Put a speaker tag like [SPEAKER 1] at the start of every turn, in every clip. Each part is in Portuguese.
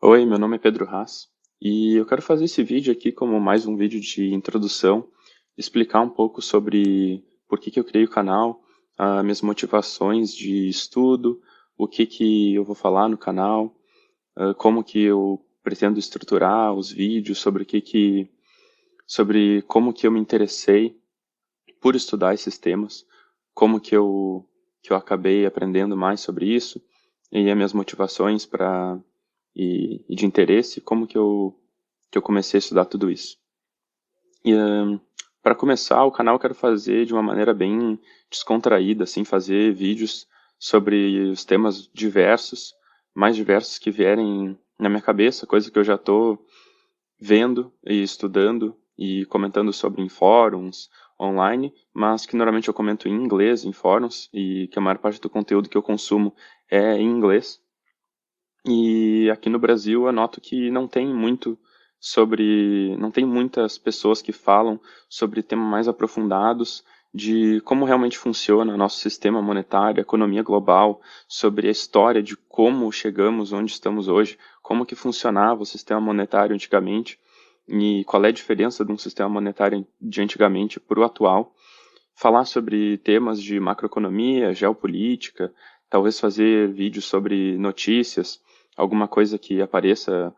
[SPEAKER 1] Oi, meu nome é Pedro Haas e eu quero fazer esse vídeo aqui como mais um vídeo de introdução, explicar um pouco sobre por que eu criei o canal, as minhas motivações de estudo, o que eu vou falar no canal, como que eu pretendo estruturar os vídeos, sobre como que eu me interessei por estudar esses temas, como que eu acabei aprendendo mais sobre isso e as minhas motivações e de interesse, como que eu comecei a estudar tudo isso. E para começar, o canal eu quero fazer de uma maneira bem descontraída, assim, fazer vídeos sobre os temas diversos, mais diversos que vierem na minha cabeça, coisa que eu já estou vendo e estudando e comentando sobre em fóruns online, mas que normalmente eu comento em inglês em fóruns e que a maior parte do conteúdo que eu consumo é em inglês. E aqui no Brasil eu noto que não tem muitas pessoas que falam sobre temas mais aprofundados de como realmente funciona o nosso sistema monetário, a economia global, sobre a história de como chegamos onde estamos hoje, como que funcionava o sistema monetário antigamente e qual é a diferença de um sistema monetário de antigamente para o atual. Falar sobre temas de macroeconomia, geopolítica, talvez fazer vídeos sobre notícias, alguma coisa que apareça,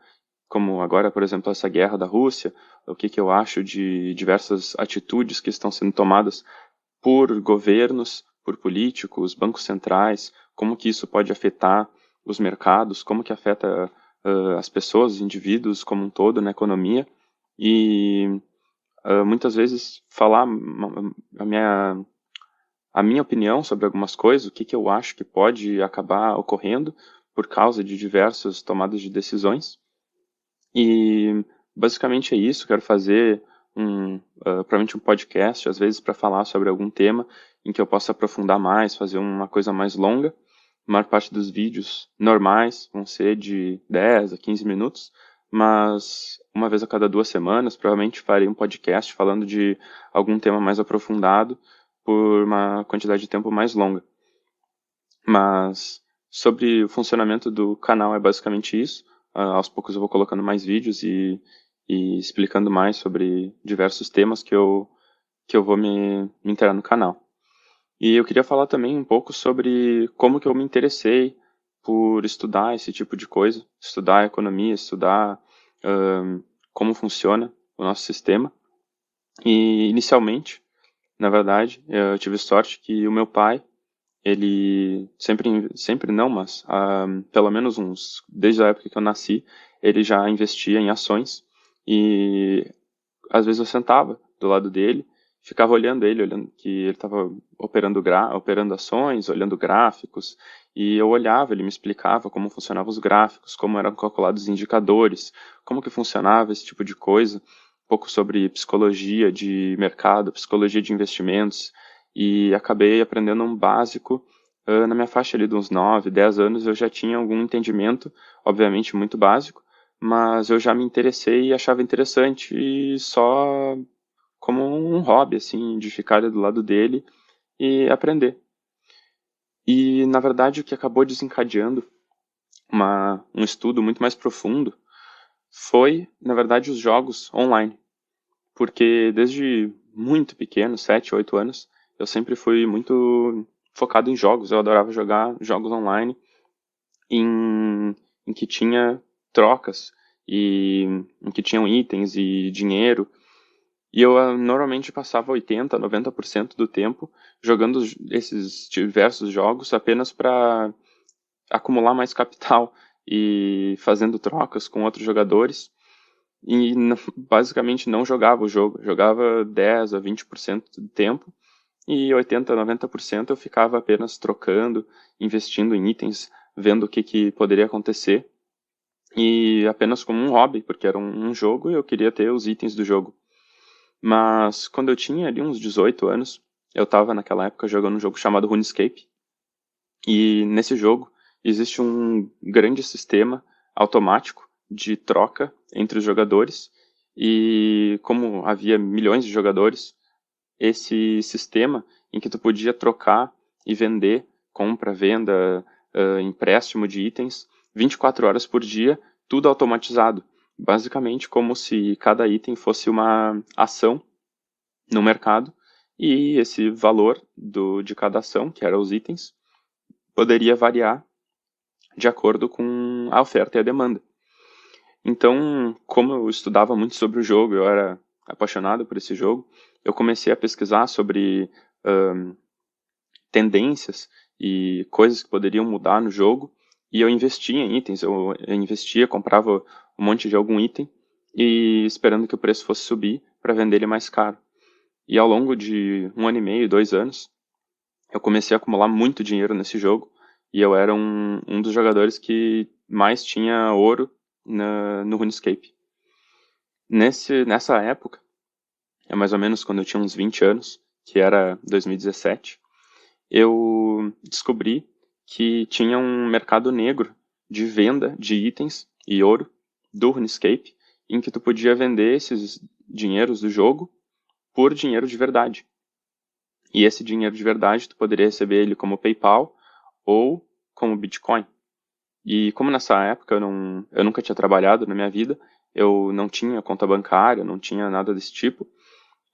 [SPEAKER 1] como agora, por exemplo, essa guerra da Rússia, o que eu acho de diversas atitudes que estão sendo tomadas por governos, por políticos, bancos centrais, como que isso pode afetar os mercados, como que afeta as pessoas, os indivíduos como um todo na economia, e muitas vezes falar a a minha opinião sobre algumas coisas, o que eu acho que pode acabar ocorrendo por causa de diversas tomadas de decisões. E basicamente é isso. Quero fazer provavelmente um podcast, às vezes, para falar sobre algum tema em que eu possa aprofundar mais, fazer uma coisa mais longa. A maior parte dos vídeos normais vão ser de 10 a 15 minutos, mas uma vez a cada 2 semanas, provavelmente farei um podcast falando de algum tema mais aprofundado por uma quantidade de tempo mais longa. Mas sobre o funcionamento do canal é basicamente isso. Aos poucos eu vou colocando mais vídeos e explicando mais sobre diversos temas que eu vou me inteirar no canal. E eu queria falar também um pouco sobre como que eu me interessei por estudar esse tipo de coisa, estudar economia, estudar como funciona o nosso sistema. E inicialmente, na verdade, eu tive sorte que o meu pai, ele sempre não, mas pelo menos desde a época que eu nasci, ele já investia em ações e às vezes eu sentava do lado dele, ficava olhando ele, olhando que ele estava operando ações, olhando gráficos, e eu olhava, ele me explicava como funcionavam os gráficos, como eram calculados os indicadores, como que funcionava esse tipo de coisa, um pouco sobre psicologia de mercado, psicologia de investimentos, e acabei aprendendo um básico. Na minha faixa ali de uns 9, 10 anos eu já tinha algum entendimento, obviamente muito básico, mas eu já me interessei e achava interessante e só como um hobby, assim, de ficar ali do lado dele e aprender. E, na verdade, o que acabou desencadeando um estudo muito mais profundo foi, na verdade, os jogos online. Porque desde muito pequeno, 7, 8 anos, eu sempre fui muito focado em jogos. Eu adorava jogar jogos online em que tinha trocas e em que tinham itens e dinheiro. E eu normalmente passava 80, 90% do tempo jogando esses diversos jogos apenas para acumular mais capital e fazendo trocas com outros jogadores. E basicamente não jogava o jogo, jogava 10 a 20% do tempo e 80, 90% eu ficava apenas trocando, investindo em itens, vendo o que poderia acontecer e apenas como um hobby, porque era um jogo e eu queria ter os itens do jogo. Mas quando eu tinha ali uns 18 anos, eu estava naquela época jogando um jogo chamado RuneScape. E nesse jogo existe um grande sistema automático de troca entre os jogadores. E como havia milhões de jogadores, esse sistema em que tu podia trocar e vender, compra, venda, empréstimo de itens, 24 horas por dia, tudo automatizado, basicamente como se cada item fosse uma ação no mercado, e esse valor de cada ação, que eram os itens, poderia variar de acordo com a oferta e a demanda. Então, como eu estudava muito sobre o jogo, eu era apaixonado por esse jogo, eu comecei a pesquisar sobre tendências e coisas que poderiam mudar no jogo, e eu investia em itens, eu investia, comprava um monte de algum item, e esperando que o preço fosse subir para vender ele mais caro. E ao longo de 1 ano e meio, 2 anos, eu comecei a acumular muito dinheiro nesse jogo, e eu era um dos jogadores que mais tinha ouro no RuneScape. Nessa época, é mais ou menos quando eu tinha uns 20 anos, que era 2017, eu descobri que tinha um mercado negro de venda de itens e ouro do RuneScape, em que tu podia vender esses dinheiros do jogo por dinheiro de verdade. E esse dinheiro de verdade, tu poderia receber ele como PayPal ou como Bitcoin. E como nessa época eu nunca tinha trabalhado na minha vida, eu não tinha conta bancária, não tinha nada desse tipo,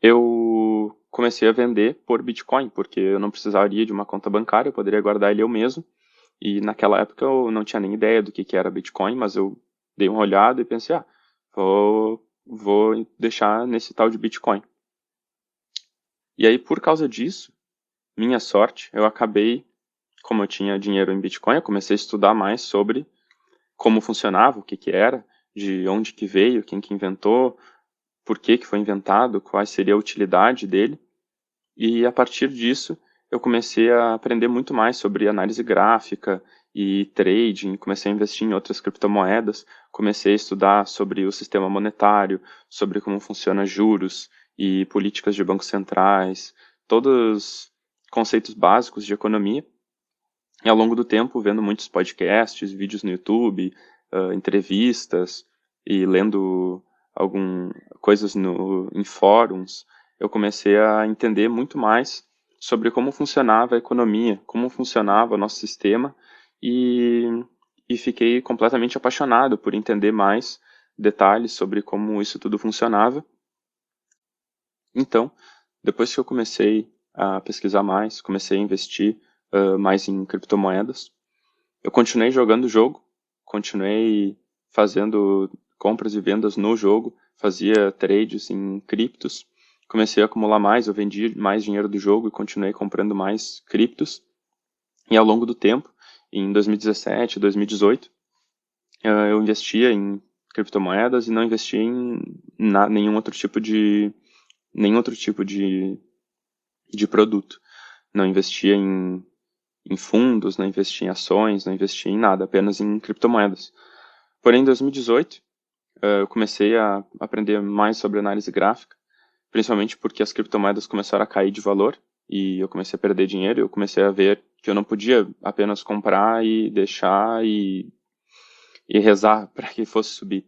[SPEAKER 1] eu comecei a vender por Bitcoin, porque eu não precisaria de uma conta bancária, eu poderia guardar ele eu mesmo. E naquela época eu não tinha nem ideia do que era Bitcoin, mas eu dei uma olhada e pensei, vou deixar nesse tal de Bitcoin. E aí, por causa disso, minha sorte, eu acabei, como eu tinha dinheiro em Bitcoin, eu comecei a estudar mais sobre como funcionava, o que era, de onde que veio, quem que inventou, por que foi inventado, qual seria a utilidade dele. E a partir disso, eu comecei a aprender muito mais sobre análise gráfica e trading, comecei a investir em outras criptomoedas, comecei a estudar sobre o sistema monetário, sobre como funciona juros e políticas de bancos centrais, todos conceitos básicos de economia. E ao longo do tempo, vendo muitos podcasts, vídeos no YouTube, entrevistas e lendo coisas em fóruns, eu comecei a entender muito mais sobre como funcionava a economia, como funcionava o nosso sistema e fiquei completamente apaixonado por entender mais detalhes sobre como isso tudo funcionava. Então, depois que eu comecei a pesquisar mais, comecei a investir mais em criptomoedas, eu continuei jogando o jogo, continuei fazendo compras e vendas no jogo, fazia trades em criptos, comecei a acumular mais, eu vendi mais dinheiro do jogo e continuei comprando mais criptos. E ao longo do tempo, em 2017, 2018, eu investia em criptomoedas e não investia em nenhum outro tipo de produto. Não investia em fundos, não investia em ações, não investia em nada, apenas em criptomoedas. Porém, em 2018, eu comecei a aprender mais sobre análise gráfica, principalmente porque as criptomoedas começaram a cair de valor e eu comecei a perder dinheiro, eu comecei a ver que eu não podia apenas comprar e deixar e rezar para que fosse subir.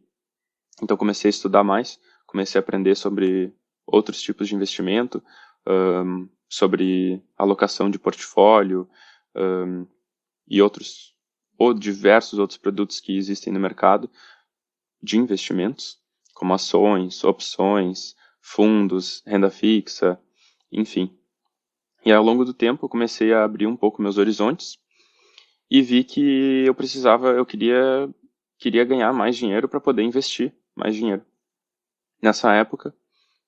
[SPEAKER 1] Então comecei a estudar mais, comecei a aprender sobre outros tipos de investimento, sobre alocação de portfólio e ou diversos outros produtos que existem no mercado de investimentos, como ações, opções, fundos, renda fixa, enfim. E ao longo do tempo eu comecei a abrir um pouco meus horizontes e vi que eu queria ganhar mais dinheiro para poder investir mais dinheiro. Nessa época,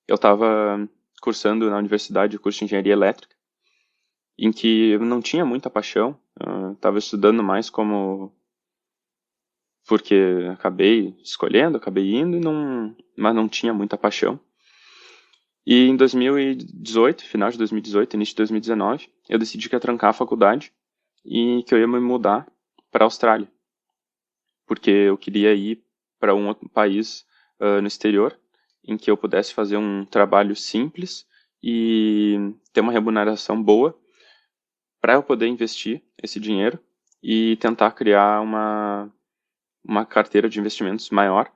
[SPEAKER 1] eu estava cursando na universidade o curso de engenharia elétrica, em que eu não tinha muita paixão, estava estudando mais porque acabei escolhendo, acabei indo, mas não tinha muita paixão. E em 2018, final de 2018, início de 2019, eu decidi que ia trancar a faculdade e que eu ia me mudar para a Austrália, porque eu queria ir para um outro país no exterior, em que eu pudesse fazer um trabalho simples e ter uma remuneração boa para eu poder investir esse dinheiro e tentar criar uma carteira de investimentos maior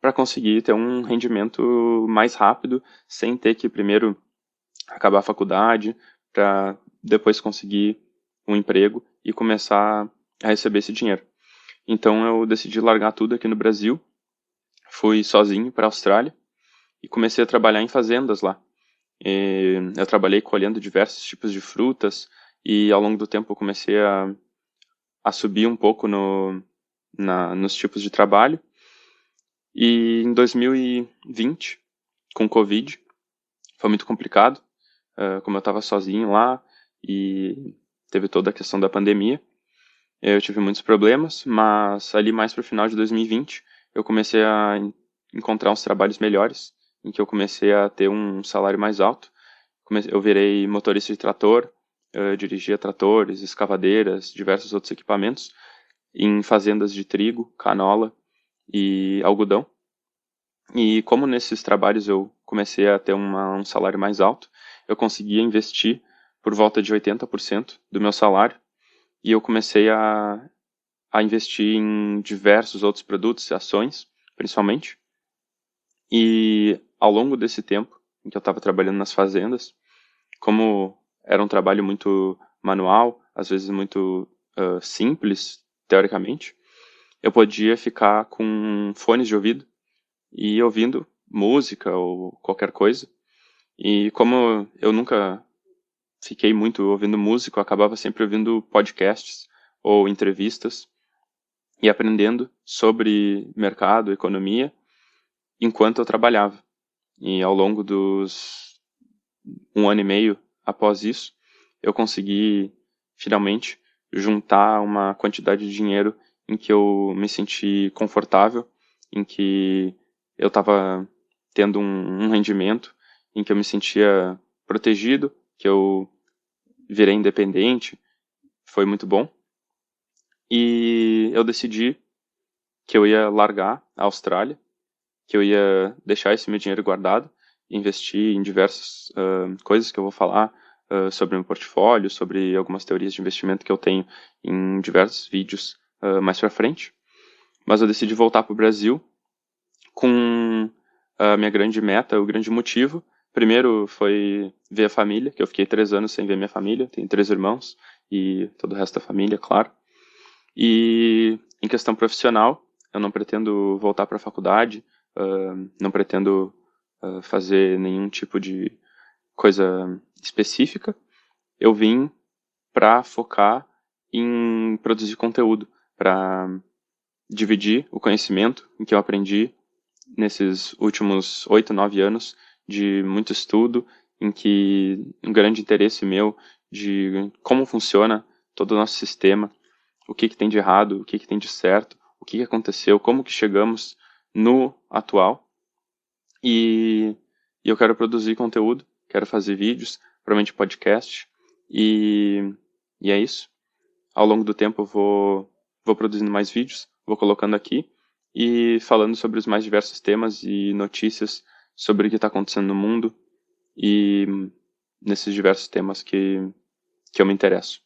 [SPEAKER 1] para conseguir ter um rendimento mais rápido, sem ter que primeiro acabar a faculdade, para depois conseguir um emprego e começar a receber esse dinheiro. Então eu decidi largar tudo aqui no Brasil, fui sozinho para a Austrália e comecei a trabalhar em fazendas lá. Eu trabalhei colhendo diversos tipos de frutas e ao longo do tempo eu comecei a subir um pouco nos tipos de trabalho. E em 2020, com Covid, foi muito complicado, como eu estava sozinho lá e teve toda a questão da pandemia. Eu tive muitos problemas, mas ali mais para o final de 2020, eu comecei a encontrar uns trabalhos melhores, em que eu comecei a ter um salário mais alto. Eu virei motorista de trator, dirigia tratores, escavadeiras, diversos outros equipamentos, em fazendas de trigo, canola e algodão. E como nesses trabalhos eu comecei a ter um salário mais alto, eu conseguia investir por volta de 80% do meu salário, e eu comecei a investir em diversos outros produtos e ações, principalmente. E ao longo desse tempo em que eu estava trabalhando nas fazendas, como era um trabalho muito manual, às vezes muito simples, teoricamente, eu podia ficar com fones de ouvido e ouvindo música ou qualquer coisa. E como eu nunca fiquei muito ouvindo música, eu acabava sempre ouvindo podcasts ou entrevistas e aprendendo sobre mercado, economia, enquanto eu trabalhava. E ao longo dos 1 ano e meio após isso, eu consegui finalmente juntar uma quantidade de dinheiro em que eu me senti confortável, em que eu estava tendo um rendimento, em que eu me sentia protegido, que eu virei independente, foi muito bom. E eu decidi que eu ia largar a Austrália, que eu ia deixar esse meu dinheiro guardado, investir em diversas coisas que eu vou falar sobre o meu portfólio, sobre algumas teorias de investimento que eu tenho em diversos vídeos mais para frente. Mas eu decidi voltar para o Brasil com a minha grande meta, o grande motivo. Primeiro foi ver a família, que eu fiquei 3 anos sem ver minha família, tenho 3 irmãos e todo o resto da família, claro. E em questão profissional, eu não pretendo voltar para a faculdade, não pretendo fazer nenhum tipo de coisa específica. Eu vim para focar em produzir conteúdo, para dividir o conhecimento que eu aprendi nesses últimos 8, 9 anos de muito estudo, em que um grande interesse meu de como funciona todo o nosso sistema, o que tem de errado, o que tem de certo, o que aconteceu, como que chegamos no atual. E eu quero produzir conteúdo, quero fazer vídeos, provavelmente podcast, e é isso. Ao longo do tempo eu vou produzindo mais vídeos, vou colocando aqui e falando sobre os mais diversos temas e notícias sobre o que está acontecendo no mundo e nesses diversos temas que eu me interesso.